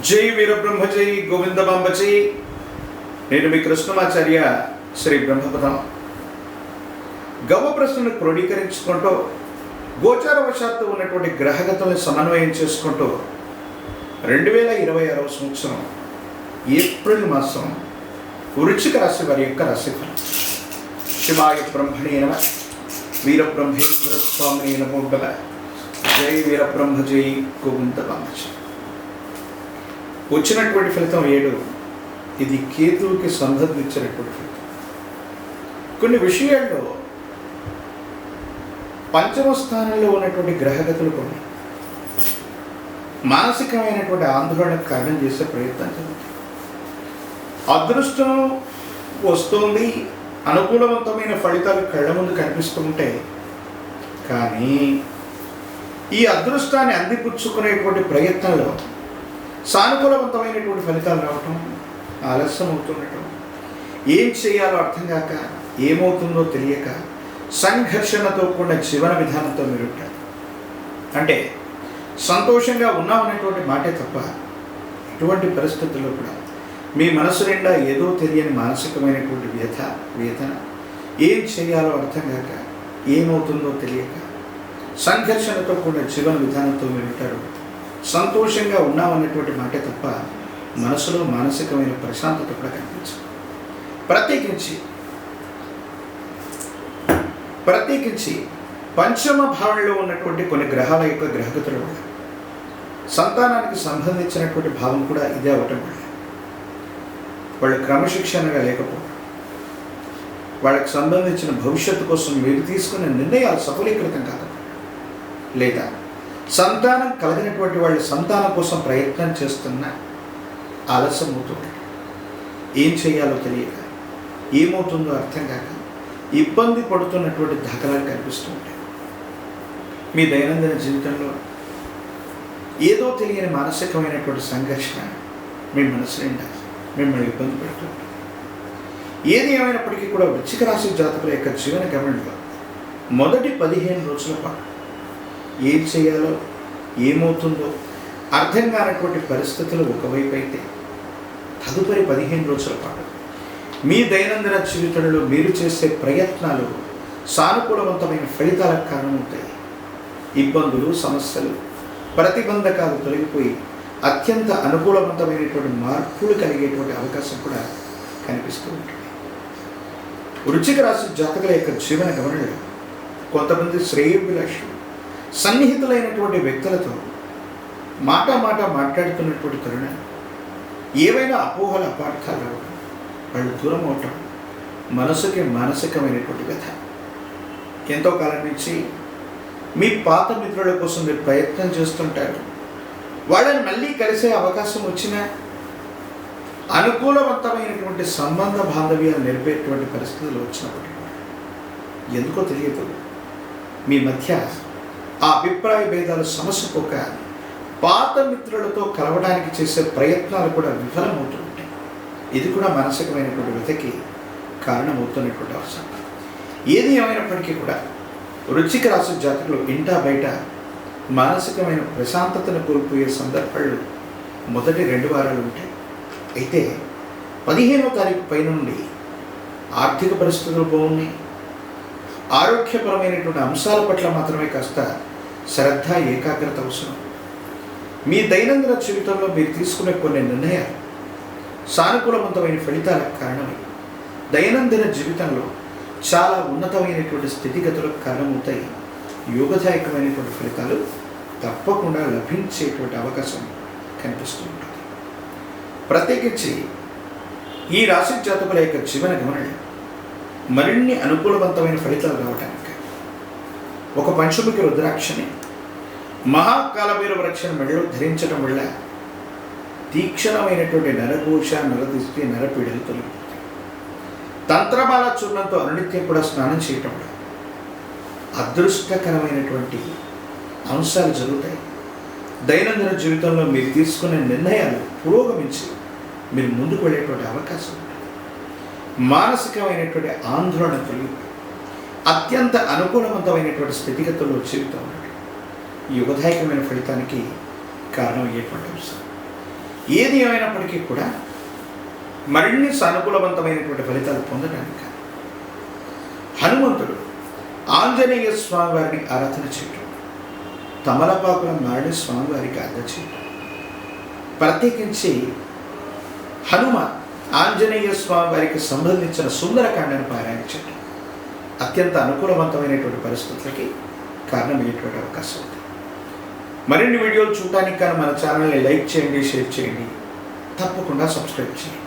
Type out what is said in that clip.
జై వీరబ్రహ్మ జై గోవిందమాంబ జై. నేను మీ కృష్ణమాచార్య శ్రీ బ్రహ్మపదం. గవ ప్రశ్నను క్రోడీకరించుకుంటూ గోచారవశాత్తు ఉన్నటువంటి గ్రహగతులను సమన్వయం చేసుకుంటూ 2026 సంవత్సరం ఏప్రిల్ మాసం వృశ్చిక రాశి వారి యొక్క రాశిఫలం. శివాయ బ్రహ్మణే నమః. వీరబ్రహ్మేంద్ర స్వామినే నమో నమః. జై వీరబ్రహ్మ జై గోవిందమాంబ జై. వచ్చినటువంటి ఫలితం 7. ఇది కేతువుకి సంబంధించినటువంటి ఫలితం. కొన్ని విషయాల్లో పంచమ స్థానంలో ఉన్నటువంటి గ్రహగతులు కొన్ని మానసికమైనటువంటి ఆందోళనకు కారణం చేసే ప్రయత్నం జరుగుతుంది. అదృష్టం వస్తుంది, అనుకూలవంతమైన ఫలితాలు కళ్ళ ముందు కనిపిస్తూ ఉంటాయి. కానీ ఈ అదృష్టాన్ని అందిపుచ్చుకునేటువంటి ప్రయత్నంలో సానుకూలవంతమైనటువంటి ఫలితాలు రావటం ఆలస్యం అవుతుండటం, ఏం చేయాలో అర్థం కాక, ఏమవుతుందో తెలియక సంఘర్షణతో కూడిన జీవన విధానంతో మీరు ఉంటారు. అంటే సంతోషంగా ఉన్నామనేటువంటి మాటే తప్ప ఎటువంటి పరిస్థితుల్లో కూడా మీ మనసు నిండా ఏదో తెలియని మానసికమైనటువంటి వేదన, ఏం చేయాలో అర్థం కాక, ఏమవుతుందో తెలియక సంఘర్షణతో కూడిన జీవన విధానంతో మీరు ఉంటారు. సంతోషంగా ఉన్నామనేటువంటి మాటే తప్ప మనసులో మానసికమైన ప్రశాంతత కూడా కనిపించదు. ప్రత్యేకించి పంచమ భావంలో ఉన్నటువంటి కొన్ని గ్రహాల యొక్క గ్రహగతుల వల్ల సంతానానికి సంబంధించినటువంటి భావం కూడా ఇదే అవటం వల్ల వాళ్ళు క్రమశిక్షణగా లేకపోవడం, వాళ్ళకి సంబంధించిన భవిష్యత్తు కోసం మీరు తీసుకునే నిర్ణయాలు సఫలీకృతం కాకపోవడం, లేదా సంతానం కలిగినటువంటి వాళ్ళు సంతానం కోసం ప్రయత్నం చేస్తున్న ఆలస్యం అవుతుంది. ఏం చేయాలో తెలియక, ఏమవుతుందో అర్థం కాక ఇబ్బంది పడుతున్నటువంటి దాఖలాలు కనిపిస్తూ ఉంటాయి. మీ దైనందిన జీవితంలో ఏదో తెలియని మానసికమైనటువంటి సంఘర్షణ మీ మనసు నిండా మిమ్మల్ని ఇబ్బంది పెడుతూ ఉంటుంది. ఏది ఏమైనప్పటికీ కూడా వృశ్చిక రాశి జాతకుల యొక్క జీవన గమనంలో మొదటి 15 రోజుల పాటు ఏం చేయాలో, ఏమవుతుందో అర్థం కానటువంటి పరిస్థితులు ఒకవైపు అయితే, తదుపరి 15 రోజుల పాటు మీ దైనందిన జీవితంలో మీరు చేసే ప్రయత్నాలు సానుకూలవంతమైన ఫలితాలకు కారణమవుతాయి. ఇబ్బందులు, సమస్యలు, ప్రతిబంధకాలు తొలగిపోయి అత్యంత అనుకూలవంతమైనటువంటి మార్పులు కలిగేటువంటి అవకాశం కూడా కనిపిస్తూ ఉంటుంది. వృశ్చిక రాశి జాతకుల యొక్క జీవన గమనంలో కొంతమంది శ్రేయోభిలాషులు, సన్నిహితులైనటువంటి వ్యక్తులతో మాట మాట్లాడుతున్నటువంటి తరుణం ఏవైనా అపోహలు, అపార్థాలు రావడం, వాళ్ళు దూరం అవటం మనసుకి మానసికమైనటువంటి వ్యధ. ఎంతో కాలం నుంచి మీ పాత మిత్రుల కోసం మీరు ప్రయత్నం చేస్తుంటారు. వాళ్ళని మళ్ళీ కలిసే అవకాశం వచ్చినా అనుకూలవంతమైనటువంటి సంబంధ బాంధవ్యాలు నిలిపేటువంటి పరిస్థితులు వచ్చినప్పటికీ ఎందుకో తెలియదు మీ మధ్య ఆ అభిప్రాయ భేదాలు సమస్యపోక పాత మిత్రులతో కలవడానికి చేసే ప్రయత్నాలు కూడా విఫలమవుతూ ఉంటాయి. ఇది కూడా మానసికమైనటువంటి వ్యతకి కారణమవుతున్నటువంటి అవసరం. ఏది ఏమైనప్పటికీ కూడా వృశ్చిక రాశి జాతకులు ఇంటా బయట మానసికమైన ప్రశాంతతను కోల్పోయే సందర్భాలు మొదటి 2 వారాలు ఉంటాయి. అయితే 15వ తారీఖు పై నుండి ఆర్థిక పరిస్థితులు బాగున్నాయి. ఆరోగ్యపరమైనటువంటి అంశాల పట్ల మాత్రమే కాస్త శ్రద్ధ, ఏకాగ్రత అవసరం. మీ దైనందిన జీవితంలో మీరు తీసుకునే కొన్ని నిర్ణయాలు సానుకూలవంతమైన ఫలితాలకు కారణమై దైనందిన జీవితంలో చాలా ఉన్నతమైనటువంటి స్థితిగతులకు కారణమవుతాయి. యోగదాయకమైనటువంటి ఫలితాలు తప్పకుండా లభించేటువంటి అవకాశం కనిపిస్తూ ఉంటుంది. ప్రత్యేకించి ఈ రాశి జాతకుల యొక్క జీవన గమనంలో మరిన్ని అనుకూలవంతమైన ఫలితాలు రావడానికి ఒక పంచముఖి రుద్రాక్షని, మహాకాలభైరవ వృక్షాన్ని మెడలో ధరించడం వల్ల తీక్షణమైనటువంటి నరఘోష, నరదిష్టి, నరపీడలు తొలగిపోతాయి. తంత్రమాల చూర్ణంతో అనునిత్యం కూడా స్నానం చేయటం వల్ల అదృష్టకరమైనటువంటి అంశాలు జరుగుతాయి. దైనందిన జీవితంలో మీరు తీసుకునే నిర్ణయాలు పురోగమించి మీరు ముందుకు వెళ్ళేటువంటి అవకాశం ఉంటుంది. మానసికమైనటువంటి ఆందోళన తొలగిపోయి అత్యంత అనుకూలవంతమైనటువంటి స్థితిగతుల్లో జీవితం యుగదాయకమైన ఫలితానికి కారణమయ్యేటువంటి అంశం. ఏది ఏమైనప్పటికీ కూడా మరిన్ని సానుకూలవంతమైనటువంటి ఫలితాలు పొందడానికి హనుమంతుడు ఆంజనేయ స్వామి వారిని ఆరాధన చేయటం, తమలపాకుల మారడి స్వామివారికి అందచేయటం, ప్రత్యేకించి హనుమ ఆంజనేయ స్వామి వారికి సంబంధించిన సుందరకాండను పారాయణ చేయటం అత్యంత అనుకూలవంతమైనటువంటి పరిస్థితులకి కారణమయ్యేటువంటి అవకాశం ఉంది. మరిన్ని వీడియోలు చూడటానికి కానీ మన ఛానల్ని లైక్ చేయండి, షేర్ చేయండి, తప్పకుండా సబ్స్క్రైబ్ చేయండి.